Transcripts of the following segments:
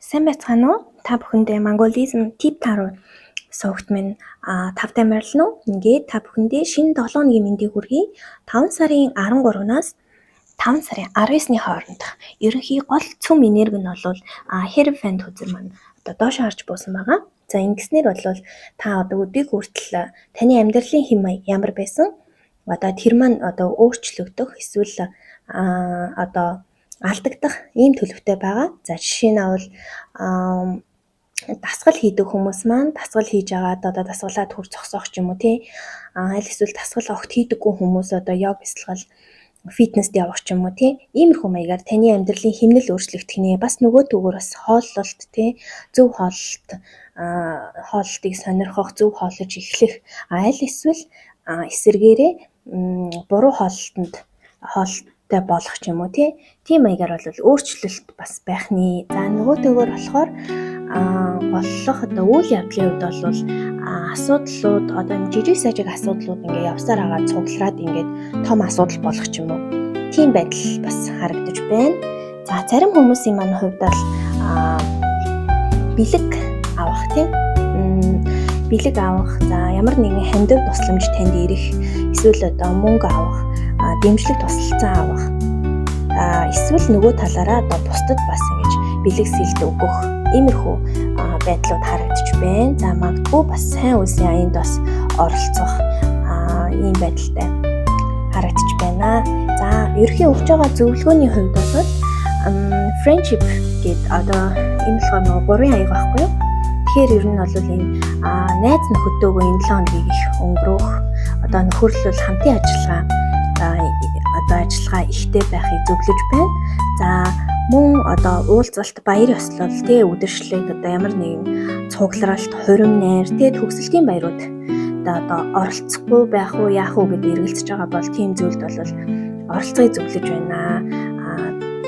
Сайн байцгаана уу? Та бүхэндээ Mongolism tip таруу суугт минь тавтай морилно. Ингээд та бүхэндээ шинэ 7 өдрийн мэндийг хүргэе. 5 сарын 13-наас 5 сарын 19-ны хооронд ерөнхий гол цөм энерги нь бол Hierophant хүзэр маань одоо доош харж буусан байгаа. За ингэснээр бол та одоо өдөрт хүртэл таны амьдралын хэм маяг ямар байсан? Одоо тэр маань одоо өөрчлөгдөх эсвэл одоо алдагдах ийм төлөвтэй байгаа. За жишээ нь бол дасгал хийдэг хүмүүс маань дасгал хийж агаад одоо дасгалаад хүр зогсоох ч юм уу тий. Аль эсвэл дасгал огт хийдэггүй хүмүүс одоо йог бясалгал фитнест явах ч юм уу тий. Иймэрхүү маягаар таны амьдралын хэмнэл өөрчлөгдөх нэ бас нөгөө төгөр бас хооллолт тий. Зөв хооллолтыг сонирхох, зөв хооллож эхлэх аль эсвэл эсэргээрээ буруу хооллолттой болох ч юм уу тий. Тийм маягаар бол өөрчлөлт бас байх нэ. За нөгөө төгөр болохоор голлох одоо үйл явдлын үед бол асуудлууд одоо жижиг сажиг асуудлууд ингээ явсаар байгаа цуглараад ингээд том асуудал болох ч юм уу. Тийм байдал бас харагдаж байна. За зарим хүмүүсийн маань хувьд бол бэлэг авах тийм бэлэг авах за ямар нэгэн хандив тусламж танд ирэх эсвэл одоо мөнгө авах дэмжлэг тусалцаа авах эсвэл нөгөө талаараа одоо бусдад бас ингэж бэлэг сэлд өгөх иймэрхүү байдлууд харагдаж байна. За магадгүй бас сайн үеийн аянд бас оролцох ийм байдалтай харагдаж байна. За ерөнхий өгж байгаа зөвлөгөөний хувьд бол friendship гэдэг одоо энэ болохоор нөгөө гурван аяг байхгүй юу? Тэгэхээр ер нь бол ийм найз нөхөдтэйгөө энэ 7 хоногийг их өнгөрөөх одоо нөхөрлөл хамтын ажиллагаа ихтэй байхыг зөвлөж байна. За мөн одоо уулзалт баяр ёслол тий үдшилтэйг одоо ямар нэгэн цугларалт хурим найр тий төгсөлтийн баярууд одоо оролцохгүй байх уу яах уу гэдээ эргэлзэж байгаа бол тийм зүйлд бол оролцогийг зөвлөж байна.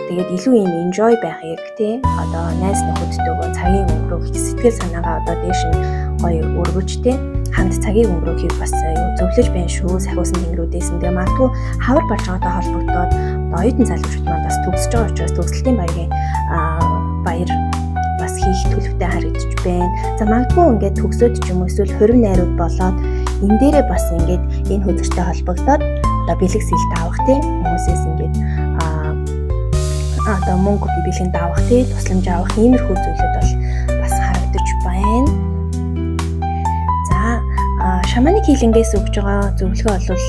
Тэгээд илүү юм enjoy байхыг тий одоо найз нөхөдтэйгөө цагийг өнгөрөөх сэтгэл санаагаа одоо дээш нь гоё өргөж тий хамт цагийг өнгөрөөхийг бас зөвлөж байна шүү. Сахиусан тэнгэрүүдээс тэгээ магадгүй хавар барж байгаатай холбогдоод оюутан залуучууд маань бас төгсөж байгаа учраас төгсөлтийн баяр бас хийх төлөвтэй харагдаж байна. За магадгүй ингээд төгсөөд ч юм уу эсвэл хурим найрууд болоод энэ дээрээ бас ингээд энэ хөдөлгөөнтэй холбогдоод одоо бэлэг сэлт авах тий хүмүүсээс ингээд одоо мөнгө бэлгэнд авах тий тусламж авах иймэрхүү зүйлүүд бол бас харагдаж байна. Шаманик хилингээс өгж байгаа зөвлөгөө бол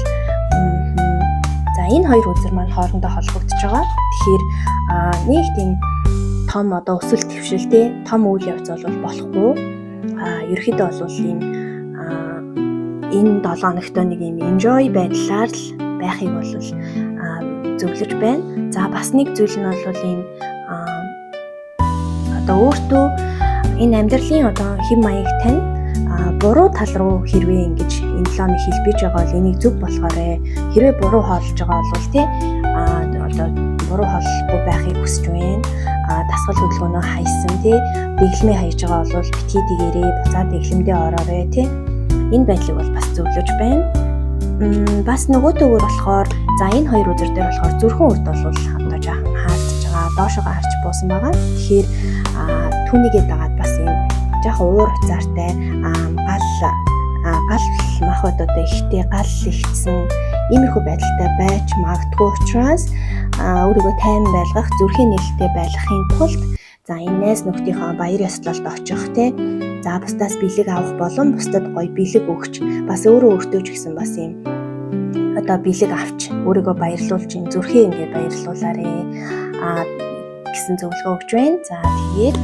за энэ хоёр үзэр маань хоорондоо холбогдож байгаа. Тэгэхээр нэг тийм том одоо өсөлт твшилтэй том үйл явц бол болохгүй. Ерөөхдөө бол ийм энэ 7 хоногт нэг ийм enjoy байдлаар л байхыг бол зөвлөж байна. За бас нэг зүйл нь бол ийм одоо өөртөө энэ амьдралын одоо хэм маяг тань буруу тал руу хэрвээ ингэж энэ 7 хоног хэлбэж байгаа бол энийг зөв болгоорой. Хэрвээ буруу хоолж байгаа бол тий одоо буруу хооллохгүй байхыг хүсэж байна. Дасгал хөдөлгөөнөө хайсан тий дэглэмээ хайж байгаа бол битгий дэгэрээ буцаад дэглэмдээ ороорой тий энэ байдлыг бол бас зөвлөж байна. Бас нөгөө төгөр болохоор за энэ хоёр үзэр дээр болохоор зүрхэн урд бол одоо жаахан хаагдж байгаа доошоо харж буусан байгаа. Тэгэхээр түүнийгээ дагаад бас юм жаахан уур хуцаартай гал махбод одоо ихтэй гал ихсэн иймэрхүү байдалтай байж магадгүй учраас өөрийгөө тайван байлгах зүрхийн нээлттэй байлгахын тулд за энэ найз нөхдийнхөө баяр ёслолд очих тий за бусдаас бэлэг авах болон бусдад гоё бэлэг өгч бас өөртөө ч гэсэн бас юм одоо бэлэг авч өөрийгөө баярлуулж ин зүрхээ ингээ баярлуулаарэ гэсэн зөвлөгөө өгч байна. За тэгээд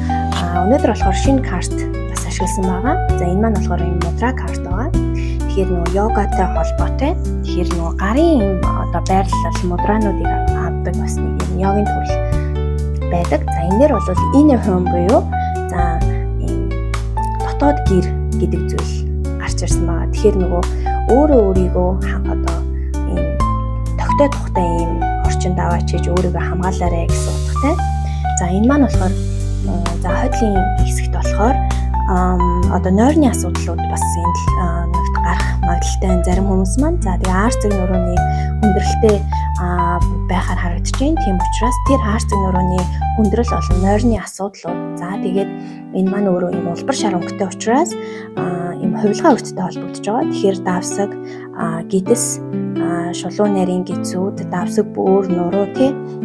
өнөөдөр болохоор шинэ карт бас ашигласан байгаа. За энэ маань болохоор юм мудра карт байгаа. Тэгэхээр нөгөө йогатай холбоотой. Тэгэхээр нөгөө гарын одоо байрлал мудрануудыг авдаг бас нэг юм йогийн төрөл байдаг. За энэ дээр бол inner home буюу за ийм дотоод гэр гэдэг зүйл гарч ирсэн байгаа. Тэгэхээр нөгөө өөрийгөө одоо ийм тогтой тухтай ийм орчинд аваач гэж өөрийгөө хамгаалаарай гэсэн утгатай. За энэ маань болохоор за хойдлын хэсэгт болохоор одоо нойрны асуудлууд бас энд гарах магадлалтай зарим хүмүүс маань за тэгээ арцэг нурууны хүндрэлтэй байхаар харагдаж байна. Тийм учраас тэр хаарцаг нурууны хүндрэл болон нойрны асуудлууд. За тэгээд энэ маань өөрөө юм улбар шар өнгөтэй учраас юм хувилгаа өвчтөд холбогдож байгаа. Тэгэхээр давсаг, гидс, шулуун нарийн гизүүд, давсаг бөөр, нуруу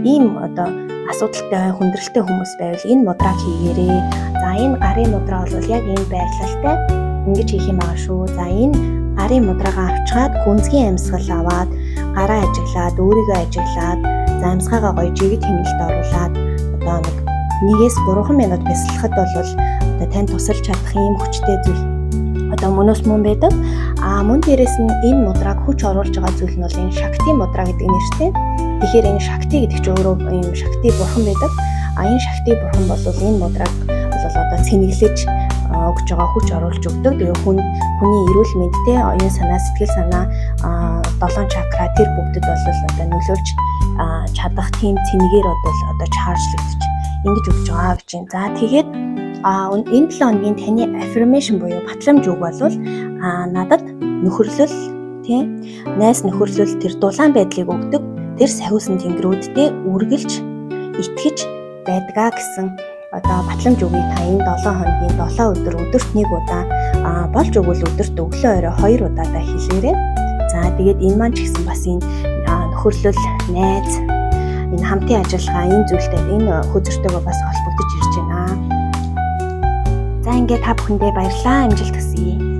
ийм одоо асуудалтай хүндрэлтэй хүмүүс байвал энэ мудраг хийгээрэй. За энэ гарын мудраа бол яг энэ байрлалтай ингэж хийх юм аа шүү. За энэ гарын мудраагаа авчгаад гүнзгий амьсгал аваад гараа ажиглаад, өөрийгөө ажиглаад, за амьсгаагаа гоё жигэд хэмнэлд оруулаад одоо 1-3 минут бясалгахад бол одоо тань тусалж чадах юм хүчтэй зүйл одоо мөнөөс мөн байдаг. Мөн дээрээс нь энэ мудраг хүч оруулж байгаа зүйл нь бол энэ шакти мудраа гэдэг нэртэй. Тэгэхээр энэ шакти гэдэг чинь өөрөө юм шакти бурхан байдаг. Энэ шакти бурхан бол энэ мудраг бол одоо цэнэглэж өгж байгаа хүч оруулж өгдөг. Тэгээ хүний эрүүл мэндтэй оюун санаа, сэтгэл санаа, 7 чакра тэр бүгдэд бол одоо нөлөөлж чадах тийм цэнэгээр одоо чаржлагдаж ингэж өгч байгаа гэж байна. За тэгээд энэ 7 хоногийн таны affirmation буюу батламж үг бол надад нөхөрлөл найс нөхөрлөл тэр дулаан байдлыг өгдөг. Тэр сахиусан тэнгэрүүддээ үргэлж итгэж байдгаа гэсэн одоо батламж үгийг та энэ 7 хоногийн 7 өдөр өдөрт 1 удаа болж өгвөл өдөрт өглөө орой 2 удаадаа хэлээрэй. За тэгээд энэ маань ч гэсэн бас энэ нөхөрлөл, найз, энэ хамтын ажиллагаа энэ зүйлтэй энэ хөзөртөөгөө бас холбогдож ирж байна. За ингээд та бүхэндээ баярлалаа. Амжилт хүсье.